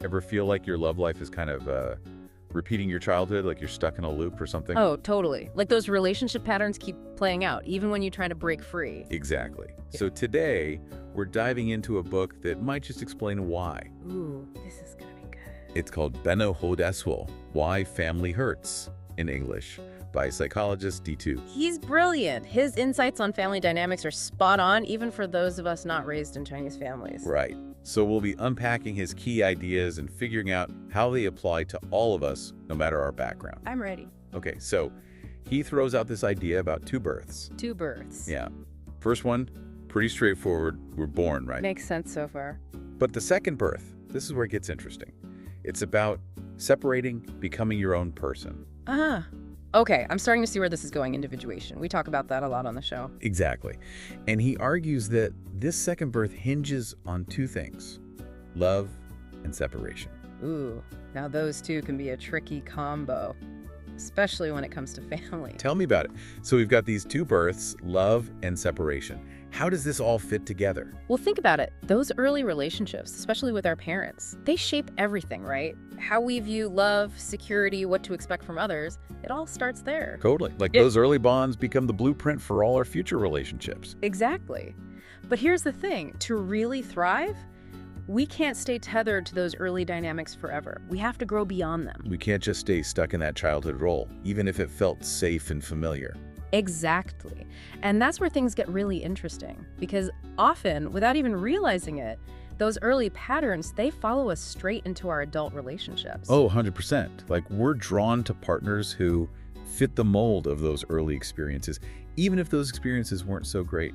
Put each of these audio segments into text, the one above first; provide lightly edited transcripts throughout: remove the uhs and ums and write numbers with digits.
Ever feel like your love life is kind of repeating your childhood, like you're stuck in a loop or something? Oh, totally. Like those relationship patterns keep playing out, even when you try to break free. Exactly. So today, we're diving into a book that might just explain why. Ooh, this is gonna be good. It's called Benno Hodeswell, Why Family Hurts, in English, by psychologist D2. He's brilliant. His insights on family dynamics are spot on, even for those of us not raised in Chinese families. Right. So we'll be unpacking his key ideas and figuring out how they apply to all of us, no matter our background. I'm ready. Okay, so he throws out this idea about two births. Two births. Yeah. First one, pretty straightforward. We're born, right? Makes sense so far. But the second birth, this is where it gets interesting. It's about separating, becoming your own person. Ah. Okay, I'm starting to see where this is going, individuation. We talk about that a lot on the show. Exactly. And he argues that this second birth hinges on two things: love and separation. Ooh, now those two can be a tricky combo, especially when it comes to family. Tell me about it. So we've got these two births, love and separation. How does this all fit together? Well, think about it. Those early relationships, especially with our parents, they shape everything, right? How we view love, security, what to expect from others, it all starts there. Totally. Like those early bonds become the blueprint for all our future relationships. Exactly. But here's the thing. To really thrive, we can't stay tethered to those early dynamics forever. We have to grow beyond them. We can't just stay stuck in that childhood role, even if it felt safe and familiar. Exactly. And that's where things get really interesting, because often, without even realizing it, those early patterns, they follow us straight into our adult relationships. Oh, 100%. Like we're drawn to partners who fit the mold of those early experiences, even if those experiences weren't so great.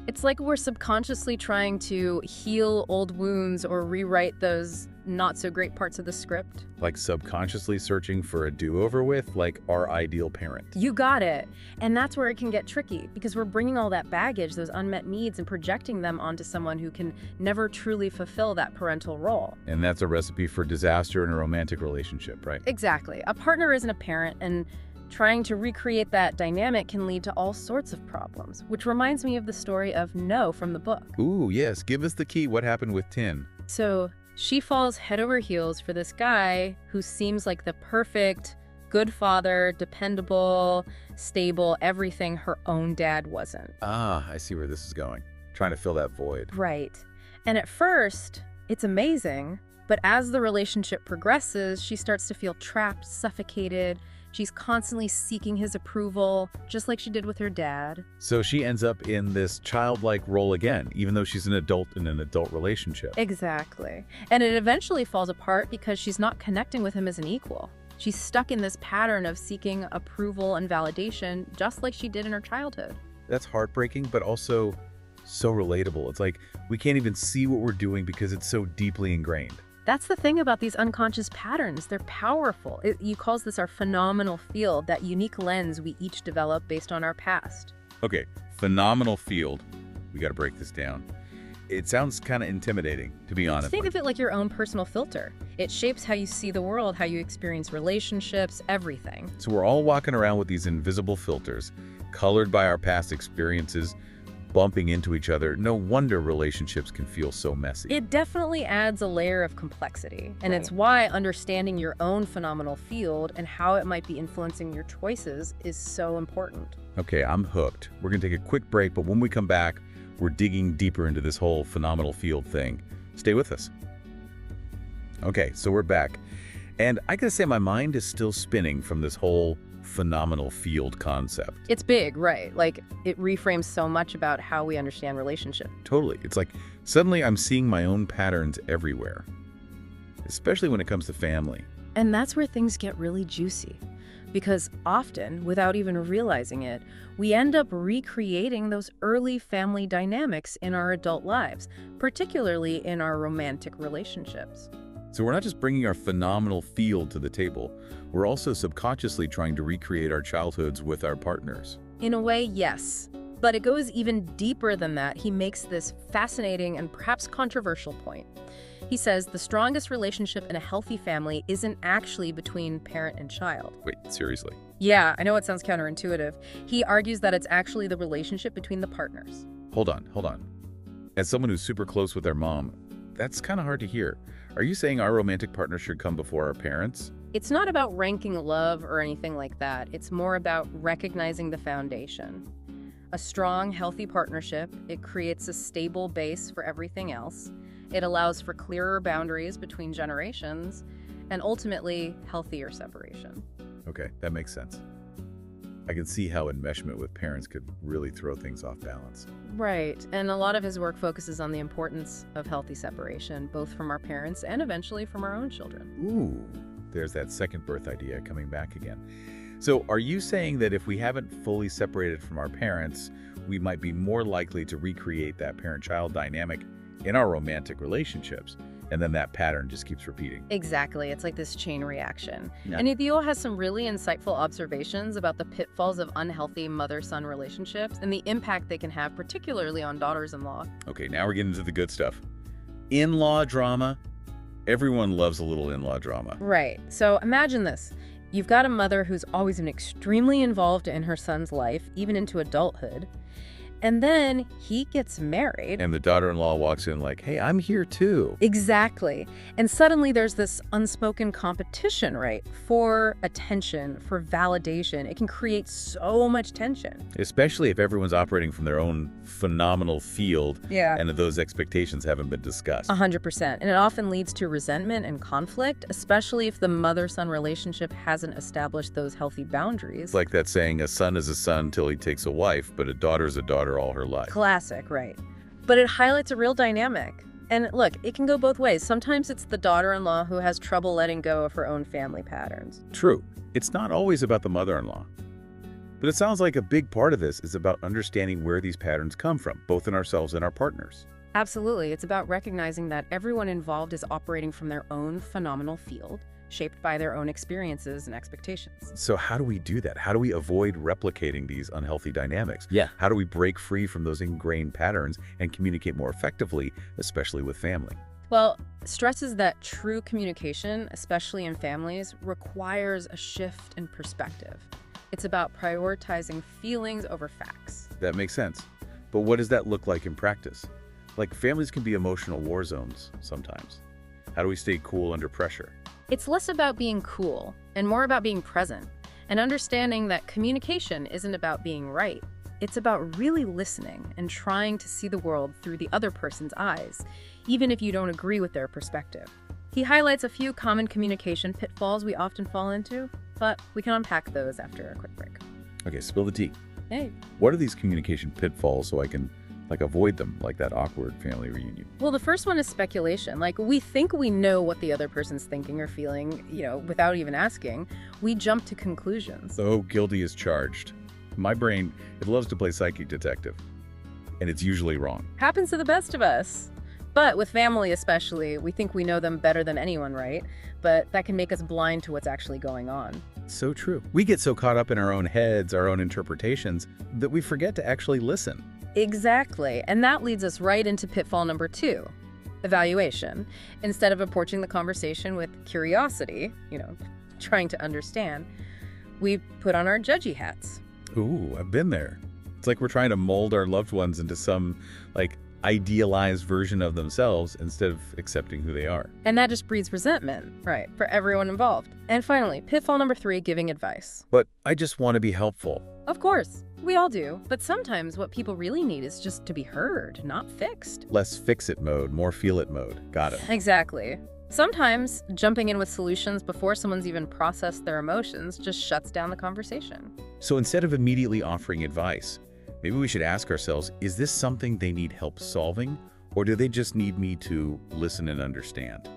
It's like we're subconsciously trying to heal old wounds or rewrite those not-so-great parts of the script. Like subconsciously searching for a do-over with, like, our ideal parent. You got it. And that's where it can get tricky, because we're bringing all that baggage, those unmet needs, and projecting them onto someone who can never truly fulfill that parental role. And that's a recipe for disaster in a romantic relationship, right? Exactly. A partner isn't a parent, and trying to recreate that dynamic can lead to all sorts of problems, which reminds me of the story of No from the book. Ooh, yes. Give us the key. What happened with Tin? So she falls head over heels for this guy who seems like the perfect, good father, dependable, stable, everything her own dad wasn't. Ah, I see where this is going. Trying to fill that void. Right. And at first, it's amazing, but as the relationship progresses, she starts to feel trapped, suffocated. She's constantly seeking his approval, just like she did with her dad. So she ends up in this childlike role again, even though she's an adult in an adult relationship. Exactly. And it eventually falls apart because she's not connecting with him as an equal. She's stuck in this pattern of seeking approval and validation, just like she did in her childhood. That's heartbreaking, but also so relatable. It's like we can't even see what we're doing because it's so deeply ingrained. That's the thing about these unconscious patterns. They're powerful. You calls this our phenomenal field, that unique lens we each develop based on our past. Okay, phenomenal field. We got to break this down. It sounds kind of intimidating, to be honest. Think of it like your own personal filter. It shapes how you see the world, how you experience relationships, everything. So we're all walking around with these invisible filters, colored by our past experiences, bumping into each other. No wonder relationships can feel so messy. It definitely adds a layer of complexity, and it's why understanding your own phenomenal field and how it might be influencing your choices is so important. Okay, I'm hooked. We're gonna take a quick break, but when we come back, we're digging deeper into this whole phenomenal field thing. Stay with us. Okay, so we're back. And I gotta say, my mind is still spinning from this whole phenomenal field concept. It's big, right? Like, it reframes so much about how we understand relationship. Totally. It's like suddenly I'm seeing my own patterns everywhere, especially when it comes to family. And that's where things get really juicy. Because often, without even realizing it, we end up recreating those early family dynamics in our adult lives, particularly in our romantic relationships. So we're not just bringing our phenomenal field to the table, we're also subconsciously trying to recreate our childhoods with our partners. In a way, yes. But it goes even deeper than that. He makes this fascinating and perhaps controversial point. He says the strongest relationship in a healthy family isn't actually between parent and child. Wait, seriously? Yeah, I know it sounds counterintuitive. He argues that it's actually the relationship between the partners. Hold on. As someone who's super close with their mom, that's kind of hard to hear. Are you saying our romantic partner should come before our parents? It's not about ranking love or anything like that. It's more about recognizing the foundation. A strong, healthy partnership, it creates a stable base for everything else. It allows for clearer boundaries between generations and ultimately healthier separation. Okay, that makes sense. I can see how enmeshment with parents could really throw things off balance. Right, and a lot of his work focuses on the importance of healthy separation, both from our parents and eventually from our own children. Ooh, there's that second birth idea coming back again. So are you saying that if we haven't fully separated from our parents, we might be more likely to recreate that parent-child dynamic in our romantic relationships, and then that pattern just keeps repeating? Exactly. It's like this chain reaction. Yeah. And Ethiel has some really insightful observations about the pitfalls of unhealthy mother-son relationships and the impact they can have, particularly on daughters-in-law. Okay, now we're getting into the good stuff. In-law drama. Everyone loves a little in-law drama. Right. So imagine this. You've got a mother who's always been extremely involved in her son's life, even into adulthood. And then he gets married. And the daughter-in-law walks in like, hey, I'm here too. Exactly. And suddenly there's this unspoken competition, right? For attention, for validation. It can create so much tension. Especially if everyone's operating from their own phenomenal field. Yeah. And those expectations haven't been discussed. 100%. And it often leads to resentment and conflict, especially if the mother-son relationship hasn't established those healthy boundaries. It's like that saying, a son is a son till he takes a wife, but a daughter's a daughter all her life. Classic, right? But it highlights a real dynamic. And look, it can go both ways. Sometimes it's the daughter-in-law who has trouble letting go of her own family patterns. True. It's not always about the mother-in-law. But it sounds like a big part of this is about understanding where these patterns come from, both in ourselves and our partners. Absolutely. It's about recognizing that everyone involved is operating from their own phenomenal field, shaped by their own experiences and expectations. So how do we do that? How do we avoid replicating these unhealthy dynamics? Yeah. How do we break free from those ingrained patterns and communicate more effectively, especially with family? Well, stresses that true communication, especially in families, requires a shift in perspective. It's about prioritizing feelings over facts. That makes sense. But what does that look like in practice? Like, families can be emotional war zones sometimes. How do we stay cool under pressure? It's less about being cool and more about being present and understanding that communication isn't about being right. It's about really listening and trying to see the world through the other person's eyes, even if you don't agree with their perspective. He highlights a few common communication pitfalls we often fall into, but we can unpack those after a quick break. Okay, spill the tea. Hey. What are these communication pitfalls so I can avoid them, like that awkward family reunion? Well, the first one is speculation. Like, we think we know what the other person's thinking or feeling, without even asking. We jump to conclusions. So guilty is charged. My brain, it loves to play psychic detective, and it's usually wrong. Happens to the best of us. But with family especially, we think we know them better than anyone, right? But that can make us blind to what's actually going on. So true. We get so caught up in our own heads, our own interpretations, that we forget to actually listen. Exactly. And that leads us right into pitfall number 2, evaluation. Instead of approaching the conversation with curiosity, trying to understand, we put on our judgy hats. Ooh, I've been there. It's like we're trying to mold our loved ones into some, idealized version of themselves instead of accepting who they are. And that just breeds resentment, right, for everyone involved. And finally, pitfall number 3, giving advice. But I just want to be helpful. Of course, we all do. But sometimes what people really need is just to be heard, not fixed. Less fix-it mode, more feel-it mode. Got it. Exactly. Sometimes jumping in with solutions before someone's even processed their emotions just shuts down the conversation. So instead of immediately offering advice, maybe we should ask ourselves, is this something they need help solving, or do they just need me to listen and understand?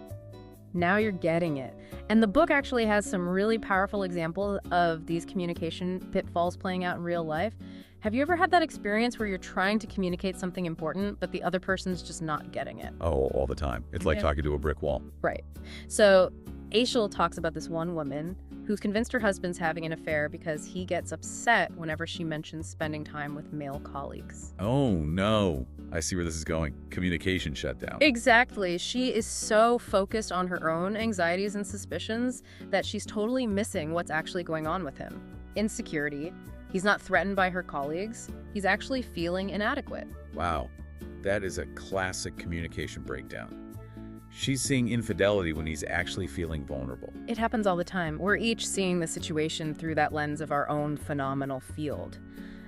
Now you're getting it. And the book actually has some really powerful examples of these communication pitfalls playing out in real life. Have you ever had that experience where you're trying to communicate something important, but the other person's just not getting it? Oh, all the time. It's like talking to a brick wall. Right. So Aishel talks about this one woman who's convinced her husband's having an affair because he gets upset whenever she mentions spending time with male colleagues. Oh, no. I see where this is going. Communication shutdown. Exactly. She is so focused on her own anxieties and suspicions that she's totally missing what's actually going on with him. Insecurity. He's not threatened by her colleagues. He's actually feeling inadequate. Wow. That is a classic communication breakdown. She's seeing infidelity when he's actually feeling vulnerable. It happens all the time. We're each seeing the situation through that lens of our own phenomenal field.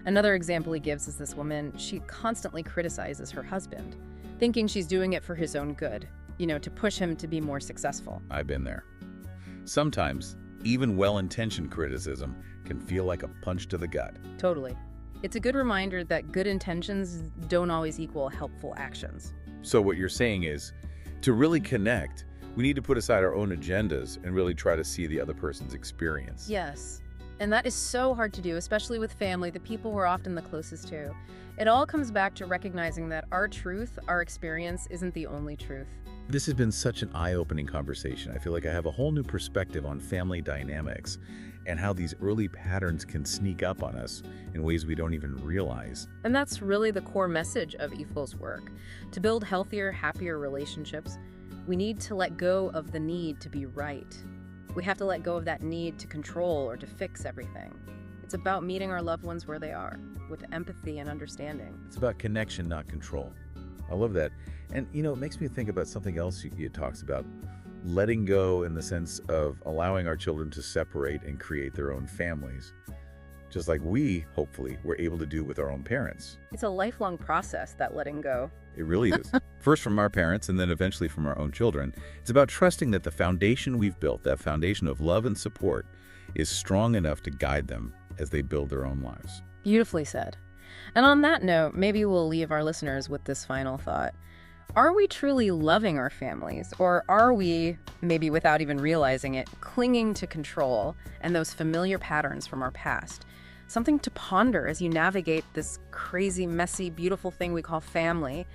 Another example he gives is this woman. She constantly criticizes her husband, thinking she's doing it for his own good, to push him to be more successful. I've been there. Sometimes, even well-intentioned criticism can feel like a punch to the gut. Totally. It's a good reminder that good intentions don't always equal helpful actions. So what you're saying is, to really connect, we need to put aside our own agendas and really try to see the other person's experience. Yes. And that is so hard to do, especially with family, the people we're often the closest to. It all comes back to recognizing that our truth, our experience, isn't the only truth. This has been such an eye-opening conversation. I feel like I have a whole new perspective on family dynamics and how these early patterns can sneak up on us in ways we don't even realize. And that's really the core message of Yifeng's work. To build healthier, happier relationships, we need to let go of the need to be right. We have to let go of that need to control or to fix everything. It's about meeting our loved ones where they are, with empathy and understanding. It's about connection, not control. I love that. And, it makes me think about something else you talks about, letting go in the sense of allowing our children to separate and create their own families, just like we, hopefully, were able to do with our own parents. It's a lifelong process, that letting go. It really is. First from our parents and then eventually from our own children. It's about trusting that the foundation we've built, that foundation of love and support, is strong enough to guide them as they build their own lives. Beautifully said. And on that note, maybe we'll leave our listeners with this final thought. Are we truly loving our families, or are we, maybe without even realizing it, clinging to control and those familiar patterns from our past? Something to ponder as you navigate this crazy, messy, beautiful thing we call family